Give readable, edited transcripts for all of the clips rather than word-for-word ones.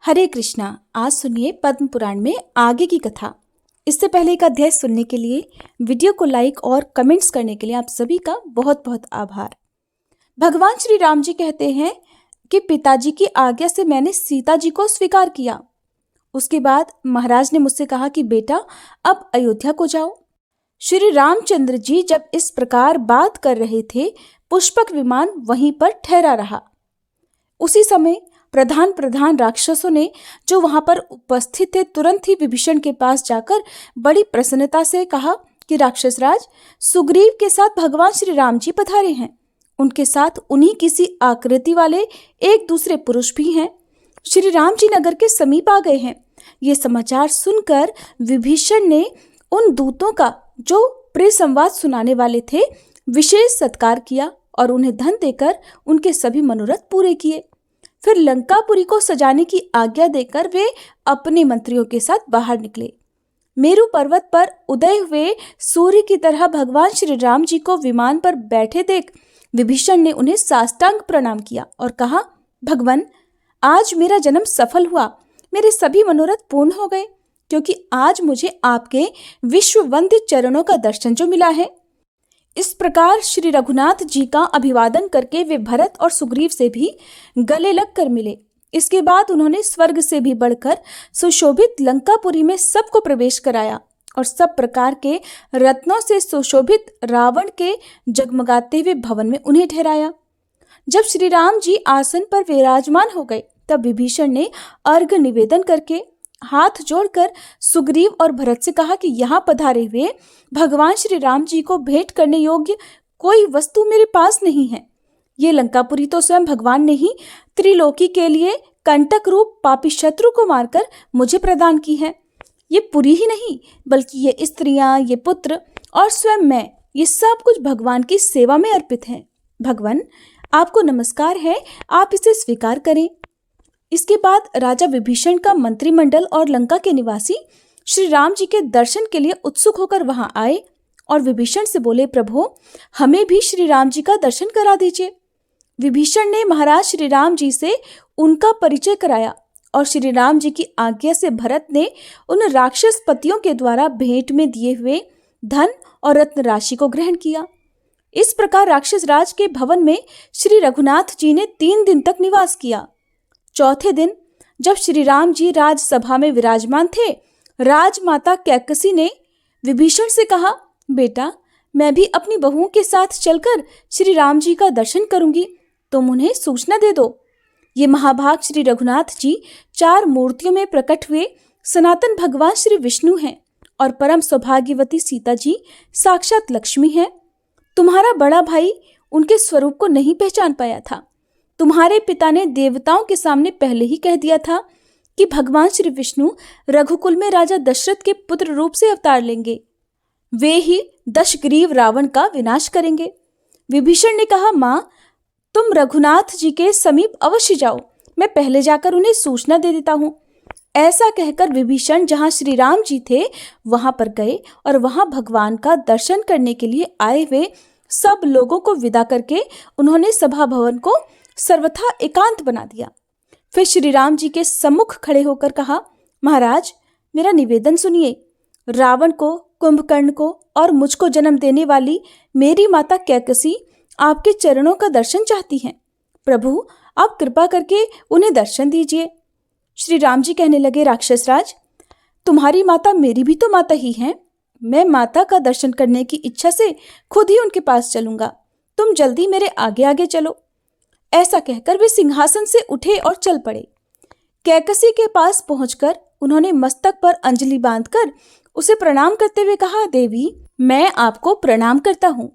हरे कृष्णा। आज सुनिए पद्म पुराण में आगे की कथा। इससे पहले एक अध्याय सुनने के लिए, वीडियो को लाइक और कमेंट्स करने के लिए आप सभी का बहुत बहुत आभार। भगवान श्री राम जी कहते हैं कि पिताजी की आज्ञा से मैंने सीता जी को स्वीकार किया। उसके बाद महाराज ने मुझसे कहा कि बेटा अब अयोध्या को जाओ। श्री रामचंद्र जी जब इस प्रकार बात कर रहे थे, पुष्पक विमान वहीं पर ठहरा रहा। उसी समय प्रधान राक्षसों ने जो वहां पर उपस्थित थे, तुरंत ही विभीषण के पास जाकर बड़ी प्रसन्नता से कहा कि राक्षस राज, सुग्रीव के साथ भगवान श्री राम जी पधारे हैं। उनके साथ उन्हीं किसी आकृति वाले एक दूसरे पुरुष भी हैं। श्री राम जी नगर के समीप आ गए हैं। ये समाचार सुनकर विभीषण ने उन दूतों का, जो प्रिय संवाद सुनाने वाले थे, विशेष सत्कार किया और उन्हें धन देकर उनके सभी मनोरथ पूरे किए। फिर लंकापुरी को सजाने की आज्ञा देकर वे अपने मंत्रियों के साथ बाहर निकले। मेरु पर्वत पर उदय हुए सूर्य की तरह भगवान श्री राम जी को विमान पर बैठे देख विभीषण ने उन्हें साष्टांग प्रणाम किया और कहा, भगवान, आज मेरा जन्म सफल हुआ। मेरे सभी मनोरथ पूर्ण हो गए, क्योंकि आज मुझे आपके विश्ववंद्य चरणों का दर्शन जो मिला है। इस प्रकार श्री रघुनाथ जी का अभिवादन करके वे भरत और सुग्रीव से भी गले लग कर मिले। इसके बाद उन्होंने स्वर्ग से भी बढ़कर सुशोभित लंकापुरी में सबको प्रवेश कराया और सब प्रकार के रत्नों से सुशोभित रावण के जगमगाते हुए भवन में उन्हें ठहराया। जब श्री राम जी आसन पर विराजमान हो गए, तब विभीषण ने अर्घ्य निवेदन करके हाथ जोड़कर सुग्रीव और भरत से कहा कि यहाँ पधारे हुए भगवान श्री राम जी को भेंट करने योग्य कोई वस्तु मेरे पास नहीं है। ये लंकापुरी तो स्वयं भगवान ने ही त्रिलोकी के लिए कंटक रूप पापी शत्रु को मारकर मुझे प्रदान की है। ये पुरी ही नहीं, बल्कि ये स्त्रियां, ये पुत्र और स्वयं मैं, ये सब कुछ भगवान की सेवा में अर्पित है। भगवान, आपको नमस्कार है, आप इसे स्वीकार करें। इसके बाद राजा विभीषण का मंत्रिमंडल और लंका के निवासी श्री राम जी के दर्शन के लिए उत्सुक होकर वहां आए और विभीषण से बोले, प्रभु, हमें भी श्री राम जी का दर्शन करा दीजिए। विभीषण ने महाराज श्री राम जी से उनका परिचय कराया और श्री राम जी की आज्ञा से भरत ने उन राक्षस पतियों के द्वारा भेंट में दिए हुए धन और रत्न राशि को ग्रहण किया। इस प्रकार राक्षस राज के भवन में श्री रघुनाथ जी ने 3 दिन तक निवास किया। चौथे दिन जब श्री राम जी राजसभा में विराजमान थे, राजमाता कैकसी ने विभीषण से कहा, बेटा, मैं भी अपनी बहुओं के साथ चलकर श्री राम जी का दर्शन करूंगी, तुम उन्हें सूचना दे दो। ये महाभाग श्री रघुनाथ जी 4 मूर्तियों में प्रकट हुए सनातन भगवान श्री विष्णु हैं और परम सौभाग्यवती सीता जी साक्षात लक्ष्मी हैं। तुम्हारा बड़ा भाई उनके स्वरूप को नहीं पहचान पाया था। तुम्हारे पिता ने देवताओं के सामने पहले ही कह दिया था कि भगवान श्री विष्णु रघुकुल में राजा दशरथ के पुत्र रूप से अवतार लेंगे। वे ही दशग्रीव रावण का विनाश करेंगे। विभीषण ने कहा, माँ, तुम रघुनाथ जी के समीप अवश्य जाओ, मैं पहले जाकर उन्हें सूचना दे देता हूँ। ऐसा कहकर विभीषण जहाँ श्री राम जी थे वहां पर गए और वहां भगवान का दर्शन करने के लिए आए हुए सब लोगों को विदा करके उन्होंने सभा भवन को सर्वथा एकांत बना दिया। फिर श्री राम जी के सम्मुख खड़े होकर कहा, महाराज, मेरा निवेदन सुनिए। रावण को, कुंभकर्ण को और मुझको जन्म देने वाली मेरी माता कैकसी आपके चरणों का दर्शन चाहती हैं। प्रभु, आप कृपा करके उन्हें दर्शन दीजिए। श्री राम जी कहने लगे, राक्षस राज, तुम्हारी माता मेरी भी तो माता ही हैं। मैं माता का दर्शन करने की इच्छा से खुद ही उनके पास चलूंगा। तुम जल्दी मेरे आगे आगे चलो। ऐसा कहकर वे सिंहासन से उठे और चल पड़े। कैकसी के पास पहुंचकर उन्होंने मस्तक पर अंजलि बांधकर उसे प्रणाम करते हुए कहा, देवी, मैं आपको प्रणाम करता हूँ।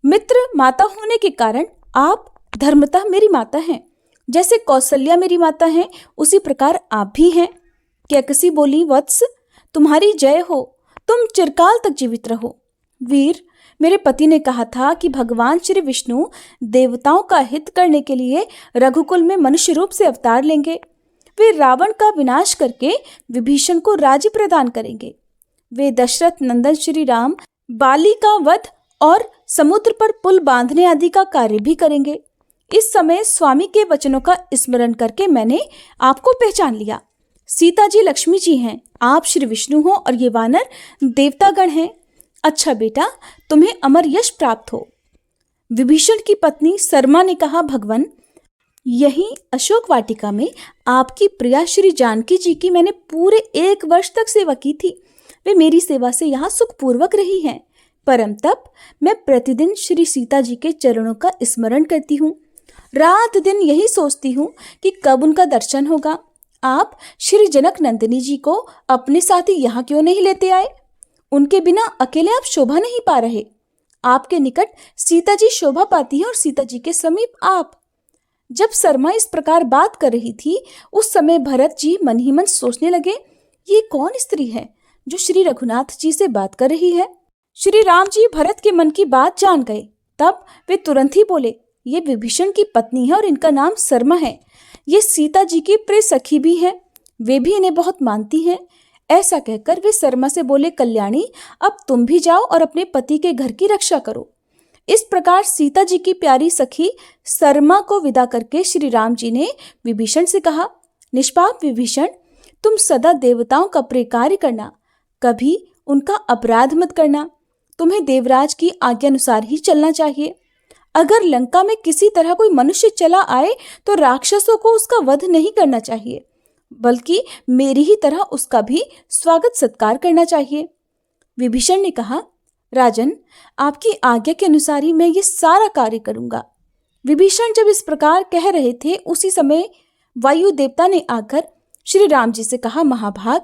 मित्र माता होने के कारण आप धर्मतः मेरी माता हैं। जैसे कौशल्या मेरी माता हैं, उसी प्रकार आप भी हैं। कैकसी बोली, वत्स, तुम्हारी जय हो, तुम चिरकाल तक जीवित रहो। वीर, मेरे पति ने कहा था कि भगवान श्री विष्णु देवताओं का हित करने के लिए रघुकुल में मनुष्य रूप से अवतार लेंगे। वे रावण का विनाश करके विभीषण को राज्य प्रदान करेंगे। वे दशरथ नंदन श्री राम बाली का वध और समुद्र पर पुल बांधने आदि का कार्य भी करेंगे। इस समय स्वामी के वचनों का स्मरण करके मैंने आपको पहचान लिया। सीता जी लक्ष्मी जी हैं, आप श्री विष्णु हो और ये वानर देवतागण हैं। अच्छा बेटा, तुम्हें अमर यश प्राप्त हो। विभीषण की पत्नी सरमा ने कहा, भगवान, यही अशोक वाटिका में आपकी प्रिया श्री जानकी जी की मैंने पूरे 1 वर्ष तक सेवा की थी। वे मेरी सेवा से यहाँ सुखपूर्वक रही हैं। परम तप मैं प्रतिदिन श्री सीता जी के चरणों का स्मरण करती हूँ। रात दिन यही सोचती हूँ कि कब उनका दर्शन होगा। आप श्री जनक नंदिनी जी को अपने साथ ही यहाँ क्यों नहीं लेते आए? उनके बिना अकेले आप शोभा नहीं पा रहे। आपके निकट सीता जी शोभा पाती है और सीता जी के समीप आप। जब शर्मा इस प्रकार बात कर रही थी, उस समय भरत जी मन ही मन सोचने लगे, ये कौन स्त्री है जो श्री रघुनाथ जी से बात कर रही है? श्री राम जी भरत के मन की बात जान गए। तब वे तुरंत ही बोले, ये विभीषण की पत्नी है और इनका नाम शर्मा है। ये सीता जी की प्रिय सखी भी है, वे भी इन्हें बहुत मानती हैं। ऐसा कहकर वे शर्मा से बोले, कल्याणी, अब तुम भी जाओ और अपने पति के घर की रक्षा करो। इस प्रकार सीता जी की प्यारी सखी शर्मा को विदा करके श्री राम जी ने विभीषण से कहा, निष्पाप विभीषण, तुम सदा देवताओं का प्रिय कार्य करना, कभी उनका अपराध मत करना। तुम्हें देवराज की आज्ञा अनुसार ही चलना चाहिए। अगर लंका में किसी तरह कोई मनुष्य चला आए तो राक्षसों को उसका वध नहीं करना चाहिए, बल्कि मेरी ही तरह उसका भी स्वागत सत्कार करना चाहिए। विभीषण ने कहा, राजन, आपकी आज्ञा के अनुसार ही मैं ये सारा कार्य करूंगा। विभीषण जब इस प्रकार कह रहे थे, उसी समय वायु देवता ने आकर श्री राम जी से कहा, महाभाग,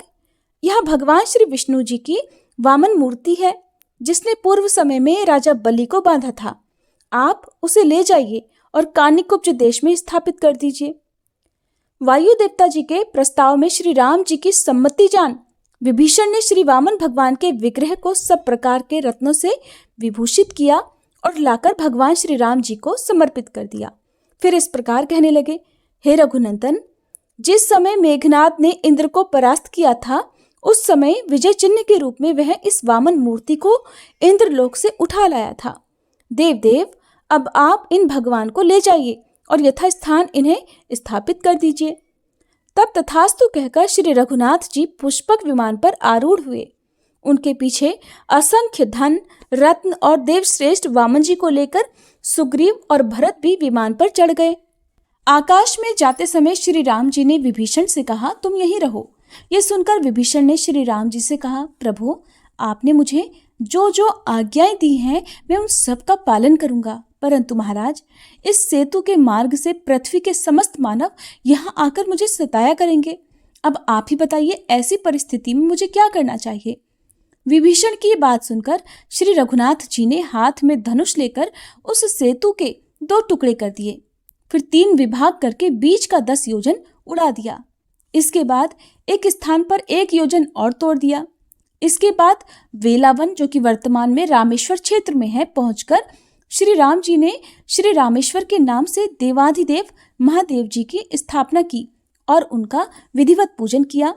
यह भगवान श्री विष्णु जी की वामन मूर्ति है, जिसने पूर्व समय में राजा बलि को बांधा था। आप उसे ले जाइए और कानिकुब्ज देश में स्थापित कर दीजिए। वायु देवता जी के प्रस्ताव में श्री राम जी की सम्मति जान विभीषण ने श्री वामन भगवान के विग्रह को सब प्रकार के रत्नों से विभूषित किया और लाकर भगवान श्री राम जी को समर्पित कर दिया। फिर इस प्रकार कहने लगे, हे रघुनंदन, जिस समय मेघनाद ने इंद्र को परास्त किया था, उस समय विजय चिन्ह के रूप में वह इस वामन मूर्ति को इंद्रलोक से उठा लाया था। देव, अब आप इन भगवान को ले जाइए और यथास्थान इन्हें स्थापित कर दीजिए। तब तथास्तु कहकर श्री रघुनाथ जी पुष्पक विमान पर आरूढ़ हुए। उनके पीछे असंख्य धन, रत्न और देवश्रेष्ठ वामन जी को लेकर सुग्रीव और भरत भी विमान पर चढ़ गए। आकाश में जाते समय श्री राम जी ने विभीषण से कहा, तुम यहीं रहो। यह सुनकर विभीषण ने श्री राम जी से कहा, प्रभु, आपने मुझे जो जो आज्ञाएं दी हैं मैं उन सब का पालन करूंगा, परंतु महाराज, इस सेतु के मार्ग से पृथ्वी के समस्त मानव यहाँ आकर मुझे सताया करेंगे। अब आप ही बताइए, ऐसी परिस्थिति में मुझे क्या करना चाहिए? विभीषण की बात सुनकर श्री रघुनाथ जी ने हाथ में धनुष लेकर उस सेतु के 2 टुकड़े कर दिए, फिर 3 विभाग करके बीच का 10 योजन उड़ा दिया। इसके बाद एक स्थान पर 1 योजन और तोड़ दिया। इसके बाद वेलावन, जो कि वर्तमान में रामेश्वर क्षेत्र में है, पहुंचकर श्री राम जी ने श्री रामेश्वर के नाम से देवाधिदेव महादेव जी की स्थापना की और उनका विधिवत पूजन किया।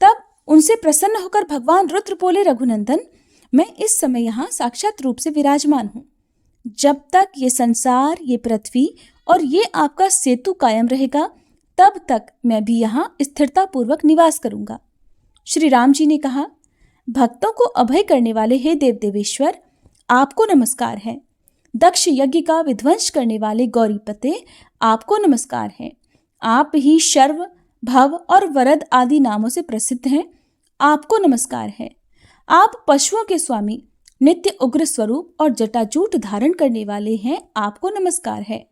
तब उनसे प्रसन्न होकर भगवान रुद्र बोले, रघुनंदन, मैं इस समय यहाँ साक्षात रूप से विराजमान हूँ। जब तक ये संसार, ये पृथ्वी और ये आपका सेतु कायम रहेगा, तब तक मैं भी यहाँ स्थिरता पूर्वक निवास करूंगा। श्री राम जी ने कहा, भक्तों को अभय करने वाले हे देव देवेश्वर, आपको नमस्कार है। दक्ष यज्ञ का विध्वंस करने वाले गौरीपते, आपको नमस्कार है। आप ही शर्व, भव और वरद आदि नामों से प्रसिद्ध हैं, आपको नमस्कार है। आप पशुओं के स्वामी, नित्य उग्र स्वरूप और जटाजूट धारण करने वाले हैं, आपको नमस्कार है।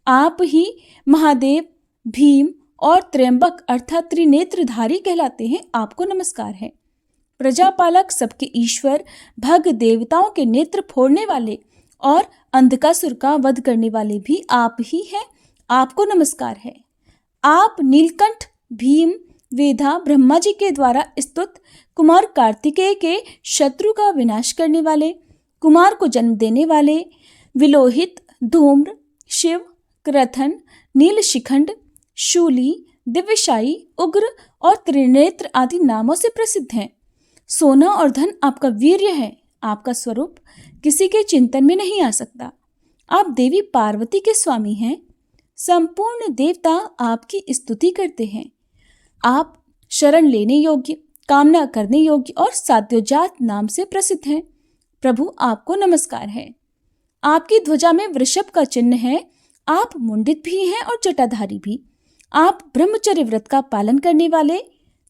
आप ही महादेव, भीम और त्र्यंबक अर्थात त्रिनेत्रधारी कहलाते हैं, आपको नमस्कार है। प्रजापालक, सबके ईश्वर, भग देवताओं के नेत्र फोड़ने वाले और अंधकासुर का वध करने वाले भी आप ही हैं, आपको नमस्कार है। आप नीलकंठ, भीम, वेदा, ब्रह्मा जी के द्वारा स्तुत कुमार कार्तिकेय के शत्रु का विनाश करने वाले, कुमार को जन्म देने वाले, विलोहित, धूम्र, शिव, क्रथन, नील शिखंड, शूली, दिव्यशाई, उग्र और त्रिनेत्र आदि नामों से प्रसिद्ध हैं। सोना और धन आपका वीर्य है, आपका स्वरूप किसी के चिंतन में नहीं आ सकता। आप देवी पार्वती के स्वामी हैं, संपूर्ण देवता आपकी स्तुति करते हैं। आप शरण लेने योग्य, कामना करने योग्य और साध्योजात नाम से प्रसिद्ध हैं। प्रभु आपको नमस्कार है। आपकी ध्वजा में वृषभ का चिन्ह है। आप मुंडित भी हैं और जटाधारी भी। आप ब्रह्मचर्य व्रत का पालन करने वाले,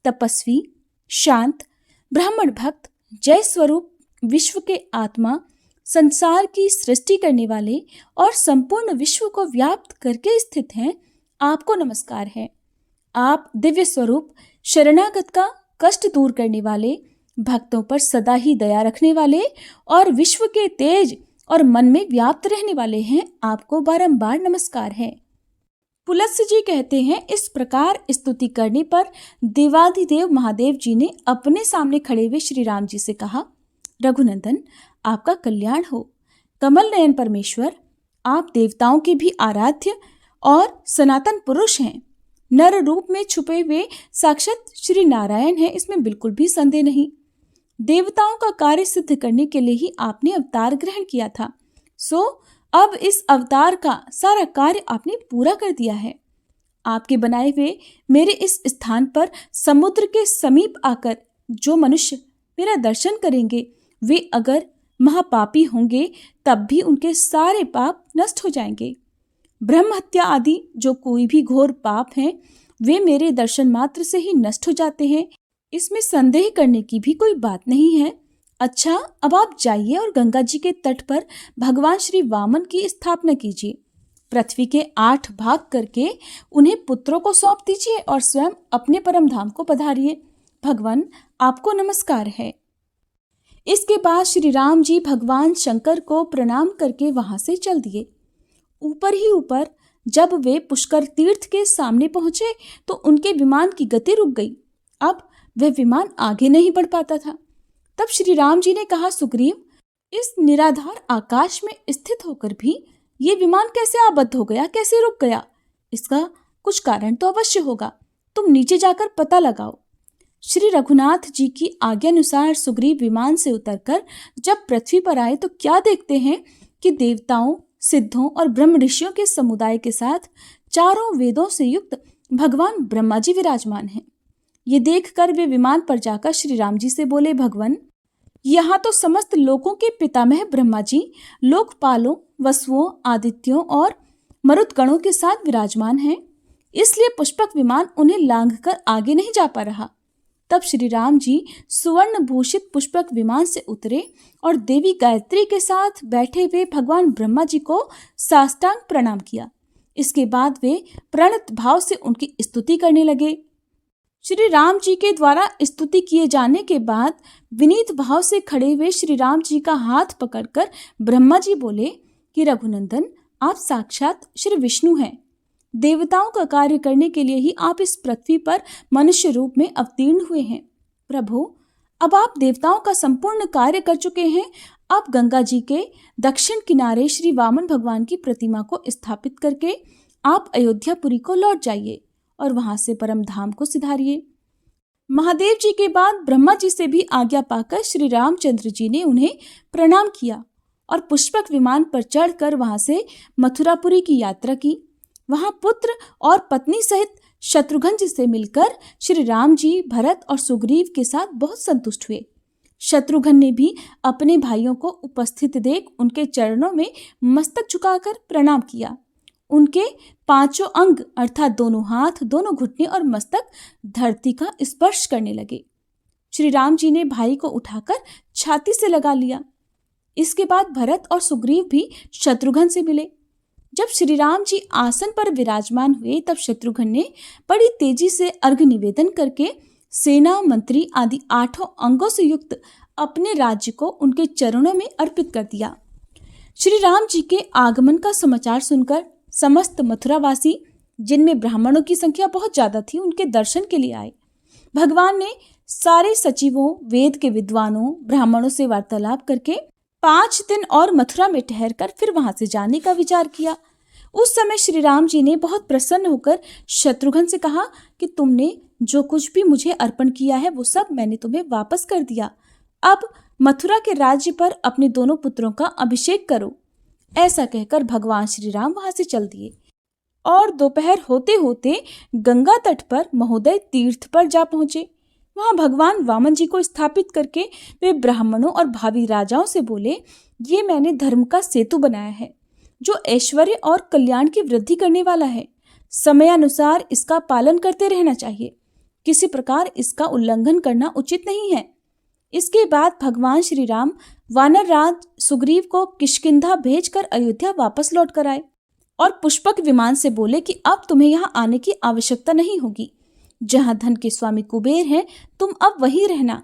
तपस्वी, शांत, ब्राह्मण भक्त, जय स्वरूप, विश्व के आत्मा, संसार की सृष्टि करने वाले और संपूर्ण विश्व को व्याप्त करके स्थित हैं। आपको नमस्कार है। आप दिव्य स्वरूप, शरणागत का कष्ट दूर करने वाले, भक्तों पर सदा ही दया रखने वाले और विश्व के तेज और मन में व्याप्त रहने वाले हैं। आपको बारंबार नमस्कार है। पुलत्स्य जी कहते हैं, इस प्रकार स्तुति करने पर देवाधिदेव महादेव जी ने अपने सामने खड़े हुए श्री राम जी से कहा, रघुनंदन, आपका कल्याण हो। कमल नयन परमेश्वर, आप देवताओं के भी आराध्य और सनातन पुरुष हैं। नर रूप में छुपे हुए साक्षात श्री नारायण हैं, इसमें बिल्कुल भी संदेह नहीं। देवताओं का कार्य सिद्ध करने के लिए ही आपने अवतार ग्रहण किया था। सो अब इस अवतार का सारा कार्य आपने पूरा कर दिया है। आपके बनाए हुए मेरे इस स्थान पर समुद्र के समीप आकर जो मनुष्य मेरा दर्शन करेंगे, वे अगर महापापी होंगे तब भी उनके सारे पाप नष्ट हो जाएंगे। ब्रह्म हत्या आदि जो कोई भी घोर पाप हैं, वे मेरे दर्शन मात्र से ही नष्ट हो जाते हैं। इसमें संदेह करने की भी कोई बात नहीं है। अच्छा, अब आप जाइए और गंगा जी के तट पर भगवान श्री वामन की स्थापना कीजिए। पृथ्वी के 8 भाग करके उन्हें पुत्रों को सौंप दीजिए और स्वयं अपने परम धाम को पधारिए। भगवान, आपको नमस्कार है। इसके बाद श्री राम जी भगवान शंकर को प्रणाम करके वहां से चल दिए। ऊपर ही ऊपर जब वे पुष्कर तीर्थ के सामने पहुंचे तो उनके विमान की गति रुक गई। अब वह विमान आगे नहीं बढ़ पाता था। तब श्री राम जी ने कहा, सुग्रीव, इस निराधार आकाश में स्थित होकर भी ये विमान कैसे आबद्ध हो गया, कैसे रुक गया? इसका कुछ कारण तो अवश्य होगा। तुम नीचे जाकर पता लगाओ। श्री रघुनाथ जी की आज्ञानुसार सुग्रीव विमान से उतरकर जब पृथ्वी पर आए तो क्या देखते हैं कि देवताओं, सिद्धों और ब्रह्म ऋषियों के समुदाय के साथ चारों वेदों से युक्त भगवान ब्रह्मा जी विराजमान हैं। ये देखकर वे विमान पर जाकर श्री राम जी से बोले, भगवान, यहाँ तो समस्त लोकों के पितामह ब्रह्मा जी लोकपालों, वसुओं, आदित्यों और मरुदगणों के साथ विराजमान हैं, इसलिए पुष्पक विमान उन्हें लांघकर आगे नहीं जा पा रहा। तब श्री राम जी सुवर्ण भूषित पुष्पक विमान से उतरे और देवी गायत्री के साथ बैठे हुए भगवान ब्रह्मा जी को साष्टांग प्रणाम किया। इसके बाद वे प्रणत भाव से उनकी स्तुति करने लगे। श्री राम जी के द्वारा स्तुति किए जाने के बाद विनीत भाव से खड़े हुए श्री राम जी का हाथ पकड़कर ब्रह्मा जी बोले कि रघुनंदन, आप साक्षात श्री विष्णु हैं। देवताओं का कार्य करने के लिए ही आप इस पृथ्वी पर मनुष्य रूप में अवतीर्ण हुए हैं। प्रभु, अब आप देवताओं का संपूर्ण कार्य कर चुके हैं। अब गंगा जी के दक्षिण किनारे श्री वामन भगवान की प्रतिमा को स्थापित करके आप अयोध्यापुरी को लौट जाइए और वहां से परम धाम को सिधारिए। महादेव जी के बाद ब्रह्मा जी से भी आज्ञा पाकर श्री रामचंद्र जी ने उन्हें प्रणाम किया और पुष्पक विमान पर चढ़कर वहां से मथुरापुरी की यात्रा की। वहां पुत्र और पत्नी सहित शत्रुघ्न जी से मिलकर श्री राम जी भरत और सुग्रीव के साथ बहुत संतुष्ट हुए। शत्रुघ्न ने भी अपने भाइयों को उपस्थित देख उनके चरणों में मस्तक झुकाकर प्रणाम किया। उनके 5 अंग अर्थात दोनों हाथ, दोनों घुटने और मस्तक धरती का स्पर्श करने लगे। श्री राम जी ने भाई को उठाकर छाती से लगा लिया। इसके बाद भरत और सुग्रीव भी शत्रुघ्न से मिले। जब श्री राम जी आसन पर विराजमान हुए तब शत्रुघ्न ने बड़ी तेजी से अर्घ निवेदन करके सेना, मंत्री आदि 8 अंगों से युक्त अपने राज्य को उनके चरणों में अर्पित कर दिया। श्री राम जी के आगमन का समाचार सुनकर समस्त मथुरावासी, जिनमें ब्राह्मणों की संख्या बहुत ज्यादा थी, उनके दर्शन के लिए आए। भगवान ने सारे सचिवों, वेद के विद्वानों, ब्राह्मणों से वार्तालाप करके 5 दिन और मथुरा में ठहरकर फिर वहां से जाने का विचार किया। उस समय श्री राम जी ने बहुत प्रसन्न होकर शत्रुघ्न से कहा कि तुमने जो कुछ भी मुझे अर्पण किया है वो सब मैंने तुम्हें वापस कर दिया। अब मथुरा के राज्य पर अपने दोनों पुत्रों का अभिषेक करो। ऐसा कहकर भगवान श्री राम वहां से चल दिए और दोपहर होते होते गंगा तट पर महोदय तीर्थ पर जा पहुंचे। वहां भगवान वामन जी को स्थापित करके वे ब्राह्मणों और भावी राजाओं से बोले, ये मैंने धर्म का सेतु बनाया है जो ऐश्वर्य और कल्याण की वृद्धि करने वाला है। समयानुसार इसका पालन करते रहना चाहिए, किसी प्रकार इसका उल्लंघन करना उचित नहीं है। इसके बाद भगवान श्री राम वानर राज सुग्रीव को किष्किंधा भेजकर अयोध्या वापस लौट कर आए और पुष्पक विमान से बोले कि अब तुम्हें यहाँ आने की आवश्यकता नहीं होगी। जहाँ धन के स्वामी कुबेर हैं, तुम अब वहीं रहना।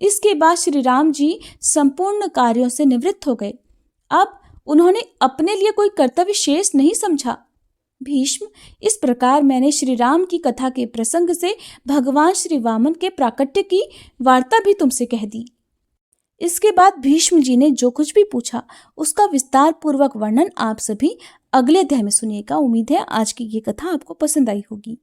इसके बाद श्री राम जी संपूर्ण कार्यों से निवृत्त हो गए। अब उन्होंने अपने लिए कोई कर्तव्य शेष नहीं समझा। भीष्म, इस प्रकार मैंने श्री राम की कथा के प्रसंग से भगवान श्री वामन के प्राकट्य की वार्ता भी तुमसे कह दी। इसके बाद भीष्म जी ने जो कुछ भी पूछा उसका विस्तार पूर्वक वर्णन आप सभी अगले अध्याय में सुनिएगा। उम्मीद है आज की ये कथा आपको पसंद आई होगी।